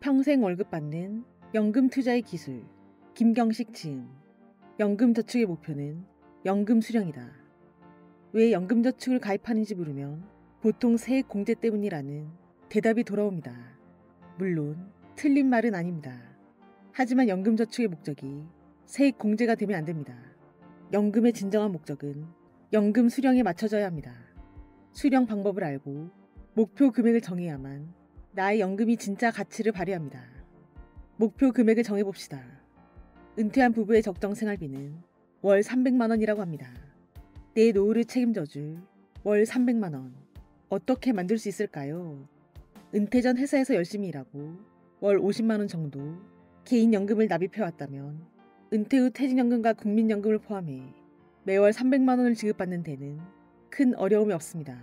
평생 월급 받는 연금 투자의 기술. 김경식 지음. 연금 저축의 목표는 연금 수령이다. 왜 연금 저축을 가입하는지 물으면 보통 세액 공제 때문이라는 대답이 돌아옵니다. 물론 틀린 말은 아닙니다. 하지만 연금 저축의 목적이 세액 공제가 되면 안 됩니다. 연금의 진정한 목적은 연금 수령에 맞춰져야 합니다. 수령 방법을 알고 목표 금액을 정해야만 나의 연금이 진짜 가치를 발휘합니다. 목표 금액을 정해봅시다. 은퇴한 부부의 적정 생활비는 월 300만 원이라고 합니다. 내 노후를 책임져줄 월 300만 원. 어떻게 만들 수 있을까요? 은퇴 전 회사에서 열심히 일하고 월 50만 원 정도 개인연금을 납입해왔다면 은퇴 후 퇴직연금과 국민연금을 포함해 매월 300만 원을 지급받는 데는 큰 어려움이 없습니다.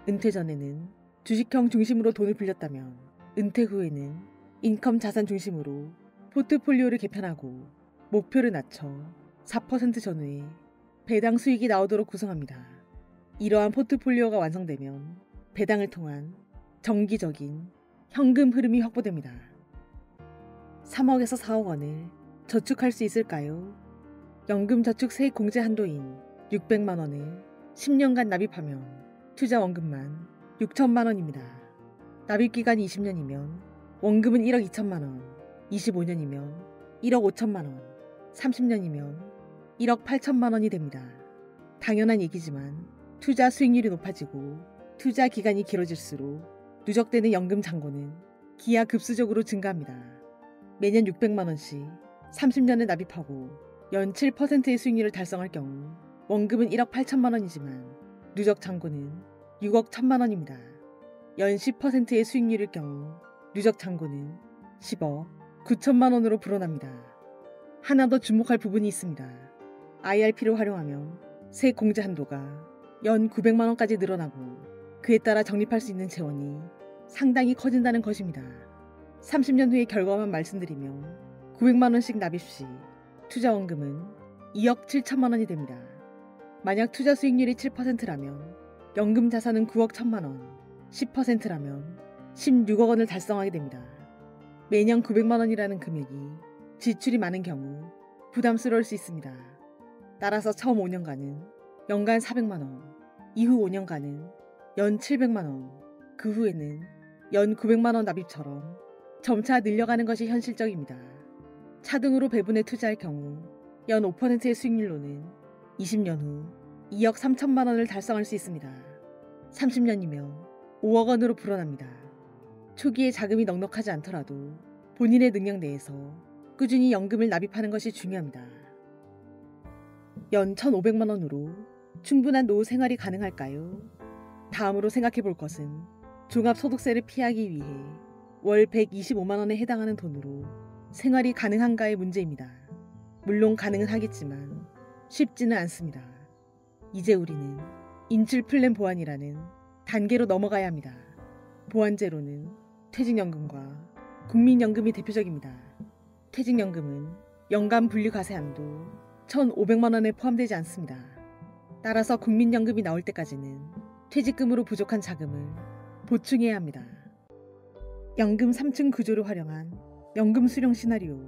은퇴 전에는 주식형 중심으로 돈을 빌렸다면 은퇴 후에는 인컴 자산 중심으로 포트폴리오를 개편하고 목표를 낮춰 4% 전후에 배당 수익이 나오도록 구성합니다. 이러한 포트폴리오가 완성되면 배당을 통한 정기적인 현금 흐름이 확보됩니다. 3억에서 4억 원을 저축할 수 있을까요? 연금 저축 세액 공제 한도인 600만 원을 10년간 납입하면 투자 원금만 6천만 원입니다. 납입 기간이 20년이면 원금은 1억 2천만 원, 25년이면 1억 5천만 원, 30년이면 1억 8천만 원이 됩니다. 당연한 얘기지만 투자 수익률이 높아지고 투자 기간이 길어질수록 누적되는 연금 잔고는 기하급수적으로 증가합니다. 매년 600만 원씩 30년을 납입하고 연 7%의 수익률을 달성할 경우 원금은 1억 8천만 원이지만 누적 잔고는 6억 1천만 원입니다. 연 10%의 수익률일 경우 누적 잔고는 10억 9천만 원으로 불어납니다. 하나 더 주목할 부분이 있습니다. IRP를 활용하면 세액 공제 한도가 연 900만 원까지 늘어나고 그에 따라 적립할 수 있는 재원이 상당히 커진다는 것입니다. 30년 후의 결과만 말씀드리면 900만 원씩 납입 시 투자 원금은 2억 7천만 원이 됩니다. 만약 투자 수익률이 7%라면 연금 자산은 9억 1천만 원, 10%라면 16억 원을 달성하게 됩니다. 매년 900만 원이라는 금액이 지출이 많은 경우 부담스러울 수 있습니다. 따라서 처음 5년간은 연간 400만 원, 이후 5년간은 연 700만 원, 그 후에는 연 900만 원 납입처럼 점차 늘려가는 것이 현실적입니다. 차등으로 배분해 투자할 경우 연 5%의 수익률로는 20년 후 2억 3천만 원을 달성할 수 있습니다. 30년이면 5억 원으로 불어납니다. 초기에 자금이 넉넉하지 않더라도 본인의 능력 내에서 꾸준히 연금을 납입하는 것이 중요합니다. 연 1,500만 원으로 충분한 노후 생활이 가능할까요? 다음으로 생각해 볼 것은 종합소득세를 피하기 위해 월 125만 원에 해당하는 돈으로 생활이 가능한가의 문제입니다. 물론 가능은 하겠지만 쉽지는 않습니다. 이제 우리는 인출 플랜 보완이라는 단계로 넘어가야 합니다. 보완제로는 퇴직연금과 국민연금이 대표적입니다. 퇴직연금은 연간 분리과세 한도 1,500만 원에 포함되지 않습니다. 따라서 국민연금이 나올 때까지는 퇴직금으로 부족한 자금을 보충해야 합니다. 연금 3층 구조를 활용한 연금 수령 시나리오.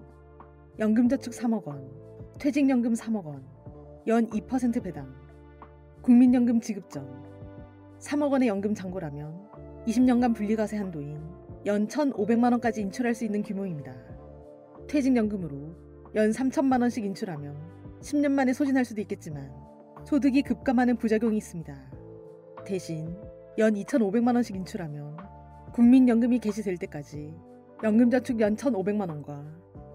연금저축 3억 원, 퇴직연금 3억 원, 연 2% 배당. 국민연금 지급 전 3억 원의 연금 잔고라면 20년간 분리과세 한도인 연 1,500만 원까지 인출할 수 있는 규모입니다. 퇴직연금으로 연 3천만 원씩 인출하면 10년 만에 소진할 수도 있겠지만 소득이 급감하는 부작용이 있습니다. 대신 연 2,500만 원씩 인출하면 국민연금이 개시될 때까지 연금저축 연 1,500만 원과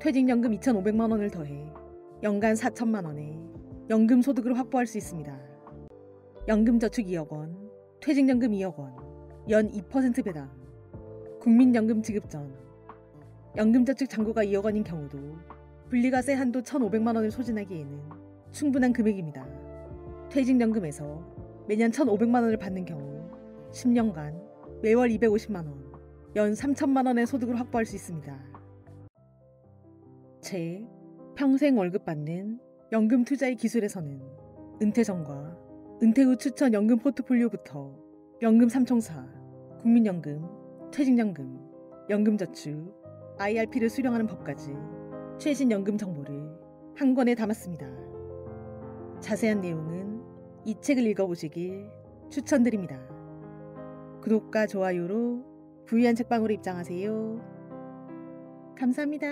퇴직연금 2,500만 원을 더해 연간 4천만 원의 연금 소득을 확보할 수 있습니다. 연금저축 2억 원, 퇴직연금 2억 원, 연 2% 배당. 국민연금 지급 전 연금저축 잔고가 2억 원인 경우도 분리과세 한도 1,500만 원을 소진하기에는 충분한 금액입니다. 퇴직연금에서 매년 1,500만 원을 받는 경우 10년간 매월 250만 원, 연 3천만 원의 소득을 확보할 수 있습니다. 제 평생 월급 받는 연금 투자의 기술에서는 은퇴 전과 은퇴 후 추천 연금 포트폴리오부터 연금 삼총사, 국민연금, 퇴직연금, 연금저축, IRP를 수령하는 법까지 최신 연금 정보를 한 권에 담았습니다. 자세한 내용은 이 책을 읽어보시길 추천드립니다. 구독과 좋아요로 부유한 책방으로 입장하세요. 감사합니다.